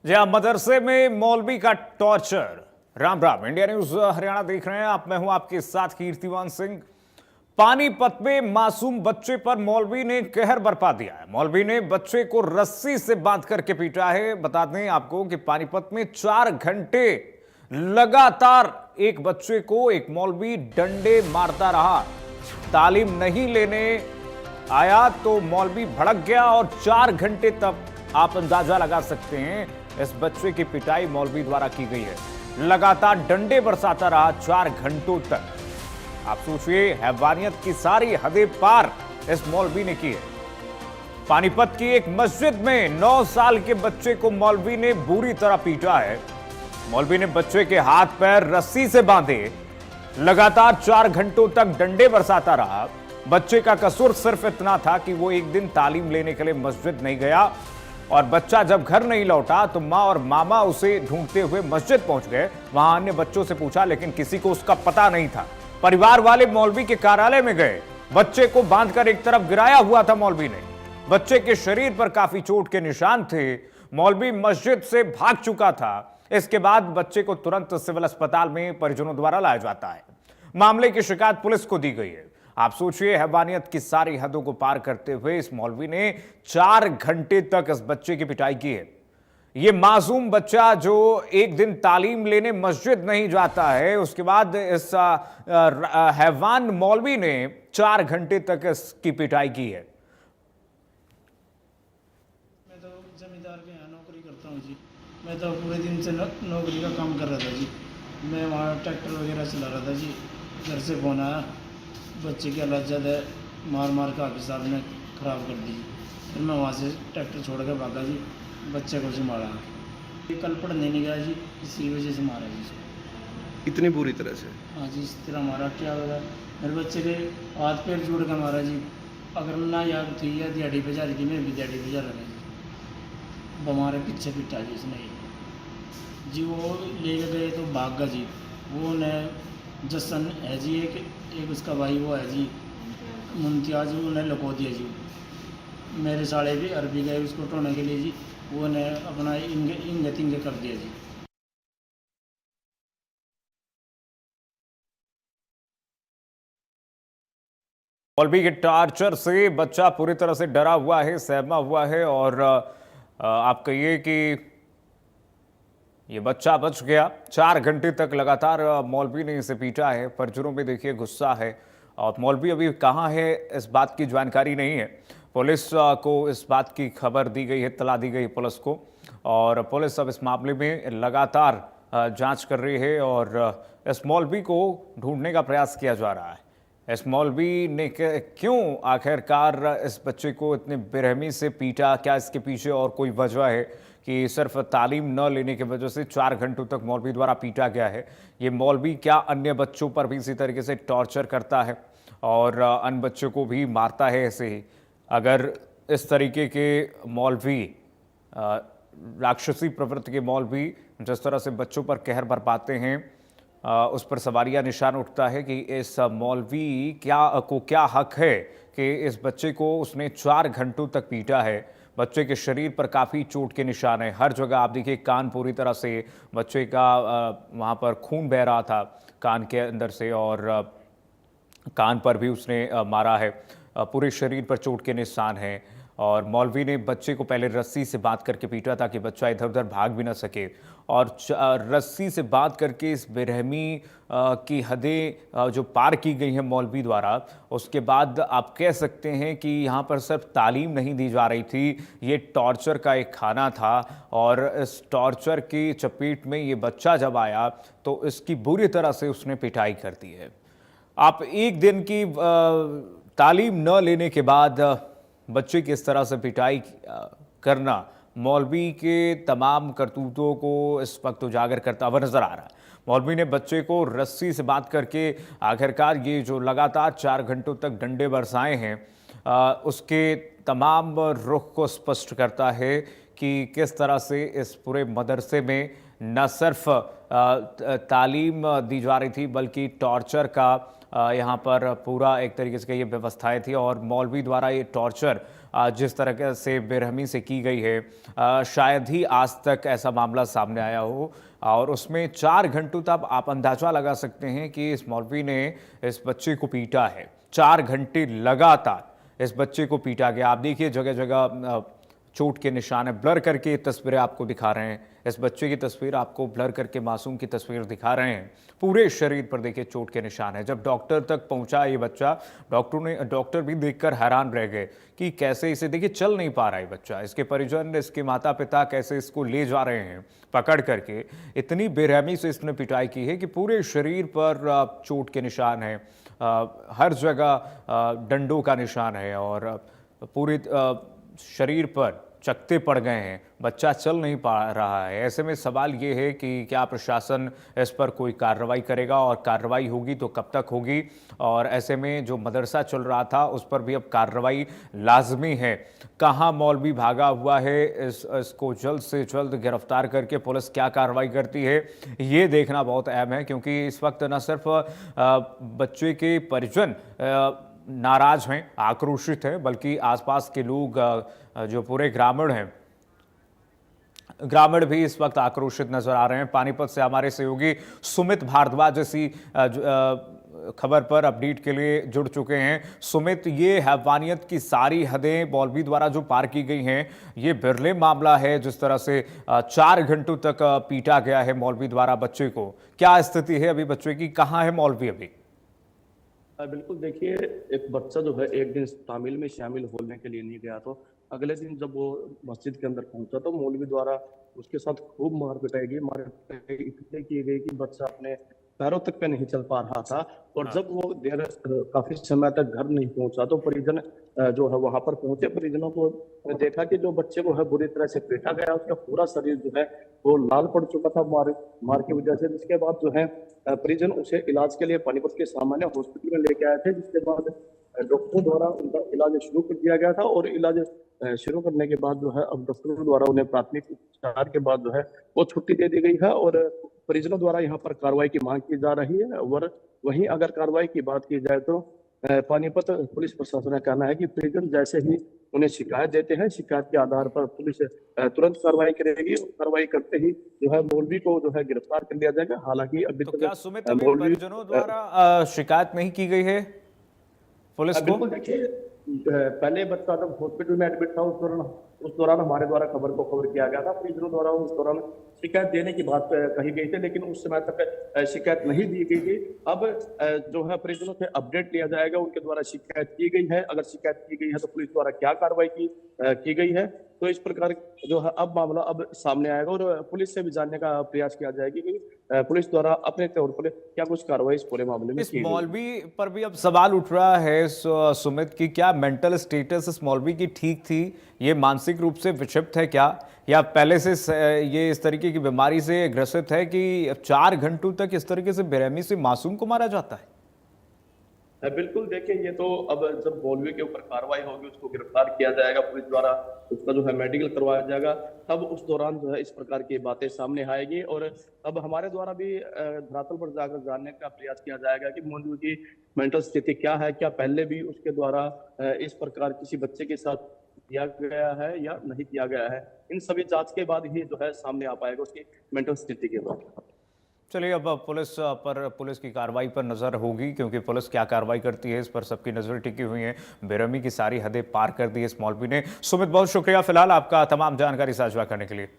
जी हाँ, मदरसे में मौलवी का torture. Ram Ram, India news Haryana देख रहे हैं आप। मैं हूं आपके साथ कीर्तिमान सिंह। पानीपत में मासूम बच्चे पर मौलवी ने कहर बरपा दिया है। मौलवी ने बच्चे को रस्सी से बांध करके पीटा है। बता दें आपको कि पानीपत में 4 घंटे लगातार एक बच्चे को एक मौलवी डंडे मारता रहा। तालीम नहीं लेने आया तो मौलवी भड़क गया और 4 घंटे तक आप अंदाजा लगा सकते हैं इस बच्चे की पिटाई मौलवी द्वारा की गई है। लगातार डंडे बरसाता रहा 4 घंटों तक। आप सोचिए, हैवानियत की सारी हदें पार इस मौलवी ने की है। पानीपत की एक मस्जिद में 9 साल के बच्चे को मौलवी ने बुरी तरह पीटा है। मौलवी ने बच्चे के हाथ पैर रस्सी से बांधे, लगातार 4 घंटों तक डंडे बरसाता रहा। बच्चे का कसूर सिर्फ इतना था कि वो एक दिन तालीम लेने के लिए मस्जिद नहीं गया और बच्चा जब घर नहीं लौटा तो मां और मामा उसे ढूंढते हुए मस्जिद पहुंच गए। वहां अन्य बच्चों से पूछा लेकिन किसी को उसका पता नहीं था। परिवार वाले मौलवी के कार्यालय में गए, बच्चे को बांधकर एक तरफ गिराया हुआ था मौलवी ने। बच्चे के शरीर पर काफी चोट के निशान थे। मौलवी मस्जिद से भाग चुका था। इसके बाद बच्चे को तुरंत सिविल अस्पताल में परिजनों द्वारा लाया जाता है। मामले की शिकायत पुलिस को दी गई है। आप सोचिए, हैवानियत की सारी हदों को पार करते हुए इस मौलवी ने 4 घंटे तक इस बच्चे की पिटाई की है। यह मासूम बच्चा जो एक दिन तालीम लेने मस्जिद नहीं जाता है, उसके बाद इस हैवान मौलवी ने 4 घंटे तक इसकी पिटाई की है। मैं तो जमींदार के यहाँ नौकरी करता हूँ जी। मैं तो पूरे दिन से नौकरी का काम कर रहा था जी। मैं वहाँ ट्रैक्टर वगैरह चला रहा था जी। घर से फ़ोन आया, बच्चे की हालत ज़्यादा मार मार के हाफिज साहब ने ख़राब कर दी। फिर मैं वहाँ से ट्रैक्टर छोड़ के भागा जी। बच्चे को जी मारा। ये कल पढ़ने नहीं गया जी, इसी वजह से मारा जी इसको। इतनी बुरी तरह से? हाँ जी, इस तरह मारा। क्या होगा, मेरे बच्चे के हाथ पैर जोड़ के मारा जी। अगर ना याद थी या दिहाड़ी पे जा रही थी, मैं भी दिहाड़ी पे जा रहा जी। बमारे पीछे पिटा जी इसने जी। वो ले गए तो भाग गया जी। वो ने जसन है जी, एक उसका भाई वो है जी मुमताज, उन्हें लुको दिया जी। मेरे साले भी अरबी गए उसको ढोने के लिए जी। वो ने अपना इंगे तिंगे कर दिया जी। मौलवी के टार्चर से बच्चा पूरी तरह से डरा हुआ है, सहमा हुआ है और आप कहिए कि ये बच्चा बच गया। 4 घंटे तक लगातार मौलवी ने इसे पीटा है। परिजनों में देखिए गुस्सा है और मौलवी अभी कहाँ है इस बात की जानकारी नहीं है। पुलिस को इस बात की खबर दी गई है, इत्तला दी गई पुलिस को और पुलिस अब इस मामले में लगातार जांच कर रही है और इस मौलवी को ढूंढने का प्रयास किया जा रहा है। इस मौलवी ने क्यों आखिरकार इस बच्चे को इतने बेरहमी से पीटा, क्या इसके पीछे और कोई वजह है कि सिर्फ तालीम न लेने की वजह से 4 घंटों तक मौलवी द्वारा पीटा गया है। ये मौलवी क्या अन्य बच्चों पर भी इसी तरीके से टॉर्चर करता है और अन्य बच्चों को भी मारता है ऐसे ही? अगर इस तरीके के मौलवी, राक्षसी प्रवृत्ति के मौलवी जिस तरह से बच्चों पर कहर बरपाते हैं, उस पर सवालिया निशान उठता है कि इस मौलवी क्या हक है कि इस बच्चे को उसने 4 घंटों तक पीटा है। बच्चे के शरीर पर काफ़ी चोट के निशान है। हर जगह आप देखिए, कान पूरी तरह से बच्चे का वहाँ पर खून बह रहा था कान के अंदर से और कान पर भी उसने मारा है। पूरे शरीर पर चोट के निशान हैं और मौलवी ने बच्चे को पहले रस्सी से बांध करके पीटा ताकि बच्चा इधर उधर भाग भी ना सके और रस्सी से बांध करके इस बेरहमी की हदें जो पार की गई हैं मौलवी द्वारा, उसके बाद आप कह सकते हैं कि यहाँ पर सिर्फ तालीम नहीं दी जा रही थी, ये टॉर्चर का एक खाना था और इस टॉर्चर की चपेट में ये बच्चा जब आया तो इसकी बुरी तरह से उसने पिटाई कर दी है। आप एक दिन की तालीम न लेने के बाद बच्चे की इस तरह से पिटाई करना मौलवी के तमाम करतूतों को इस वक्त उजागर करता हुआ नजर आ रहा है। मौलवी ने बच्चे को रस्सी से बांध करके आखिरकार ये जो लगातार 4 घंटों तक डंडे बरसाए हैं, उसके तमाम रुख को स्पष्ट करता है कि किस तरह से इस पूरे मदरसे में न सिर्फ तालीम दी जा रही थी बल्कि टॉर्चर का यहाँ पर पूरा एक तरीके से ये व्यवस्थाएं थी और मौलवी द्वारा ये टॉर्चर जिस तरह से बेरहमी से की गई है, शायद ही आज तक ऐसा मामला सामने आया हो। और उसमें 4 घंटों तक आप अंदाजा लगा सकते हैं कि इस मौलवी ने इस बच्चे को पीटा है। 4 घंटे लगातार इस बच्चे को पीटा गया। आप देखिए जगह जगह चोट के निशान है। ब्लर करके तस्वीरें आपको दिखा रहे हैं, इस बच्चे की तस्वीर आपको ब्लर करके मासूम की तस्वीर दिखा रहे हैं। पूरे शरीर पर देखिए चोट के निशान है। जब डॉक्टर तक पहुंचा ये बच्चा, डॉक्टर भी देखकर हैरान रह गए कि कैसे इसे देखिए चल नहीं पा रहा है बच्चा। इसके परिजन, इसके माता पिता कैसे इसको ले जा रहे हैं पकड़ करके। इतनी बेरहमी से इसने पिटाई की है कि पूरे शरीर पर चोट के निशान है, हर जगह डंडों का निशान है और पूरे शरीर पर चकत्ते पड़ गए हैं। बच्चा चल नहीं पा रहा है। ऐसे में सवाल ये है कि क्या प्रशासन इस पर कोई कार्रवाई करेगा और कार्रवाई होगी तो कब तक होगी। और ऐसे में जो मदरसा चल रहा था उस पर भी अब कार्रवाई लाजमी है। कहाँ मौलवी भागा हुआ है, इसको जल्द से जल्द गिरफ्तार करके पुलिस क्या कार्रवाई करती है ये देखना बहुत अहम है, क्योंकि इस वक्त न सिर्फ बच्चे के परिजन नाराज हैं, आक्रोशित हैं, बल्कि आसपास के लोग जो पूरे ग्रामीण भी इस वक्त आक्रोशित नजर आ रहे हैं। पानीपत से हमारे सहयोगी सुमित भारद्वाज इसी खबर पर अपडेट के लिए जुड़ चुके हैं। सुमित, ये हैवानियत की सारी हदें मौलवी द्वारा जो पार की गई हैं, ये बिरले मामला है जिस तरह से 4 घंटों तक पीटा गया है मौलवी द्वारा बच्चे को। क्या स्थिति है अभी बच्चे की, कहाँ है मौलवी अभी? बिल्कुल, देखिए एक बच्चा जो है एक दिन तामील में शामिल होने के लिए नहीं गया, तो अगले दिन जब वो मस्जिद के अंदर पहुंचा तो मौलवी द्वारा उसके साथ खूब मार पिटाई गई। मार पिटाई इतनी की गई कि बच्चा अपने पैरों तक पे नहीं चल पा रहा था। और जब वो काफी समय तक घर नहीं पहुंचा तो परिजन जो है वहां पर पहुंचे। परिजनों को देखा कि जो बच्चे को है बुरी तरह से पीटा गया, उसका पूरा शरीर जो है वो लाल पड़ चुका था मार की वजह से। जिसके बाद जो है परिजन उसे इलाज के लिए पानीपत के सामान्य हॉस्पिटल में लेके आए थे, जिसके बाद डॉक्टरों द्वारा उनका इलाज शुरू कर दिया गया था। और इलाज शुरू करने के बाद जो है अब डॉक्टरों द्वारा उन्हें प्राथमिक उपचार के बाद जो है वो छुट्टी दे दी गई है और परिजनों द्वारा यहाँ पर कार्रवाई की मांग की जा रही है। और वहीं अगर कार्रवाई की बात की जाए तो पानीपत पुलिस प्रशासन का कहना है कि परिजन जैसे ही उन्हें शिकायत देते हैं, शिकायत के आधार पर पुलिस तुरंत कार्रवाई करेगी और कार्रवाई करते ही जो है मौलवी को जो है गिरफ्तार कर लिया जाएगा। हालांकि अभी तो क्या सुमित अभी परिजनों द्वारा शिकायत नहीं की गई है पुलिस को? बिल्कुल, देखिए पहले बच्चा जब हॉस्पिटल में एडमिट था उस दौरान हमारे द्वारा खबर को कवर किया गया था। परिजनों द्वारा उस दौरान शिकायत देने की बात कही गई थी, लेकिन उस समय तक शिकायत नहीं दी गई थी। अब जो है परिजनों से अपडेट लिया जाएगा, उनके द्वारा शिकायत की गई है, अगर शिकायत की गई है तो पुलिस द्वारा क्या कार्रवाई की गई है। तो इस प्रकार जो है अब मामला अब सामने आएगा और पुलिस से भी जानने का प्रयास किया जाएगा कि पुलिस द्वारा अपने तौर पर क्या कुछ कार्रवाई इस पूरे मामले में इस मौलवी पर भी अब सवाल उठ रहा है सुमित की, क्या मेंटल स्टेटस इस मौलवी की ठीक थी? ये मानसिक रूप से विक्षिप्त है क्या, या पहले से ये इस तरीके की बीमारी से ग्रसित है कि 4 घंटों तक इस तरीके से बेरहमी से मासूम को मारा जाता है? बिल्कुल, देखिए ये तो अब जब मौलवी के ऊपर कार्रवाई होगी, उसको गिरफ्तार किया जाएगा पुलिस द्वारा, उसका जो है मेडिकल करवाया जाएगा, तब उस दौरान जो है इस प्रकार की बातें सामने आएगी। और अब हमारे द्वारा भी धरातल पर जाकर जानने का प्रयास किया जाएगा कि मौलवी की मेंटल स्थिति क्या है, क्या पहले भी उसके द्वारा इस प्रकार किसी बच्चे के साथ किया गया है या नहीं किया गया है। इन सभी जांच के बाद ही जो है सामने आ पाएगा उसकी मेंटल स्थिति के बाद। चलिए, अब पुलिस की कार्रवाई पर नजर होगी, क्योंकि पुलिस क्या कार्रवाई करती है इस पर सबकी नजर टिकी हुई है। बेरहमी की सारी हदें पार कर दी इस मौलवी ने। सुमित, बहुत शुक्रिया फिलहाल आपका तमाम जानकारी साझा करने के लिए।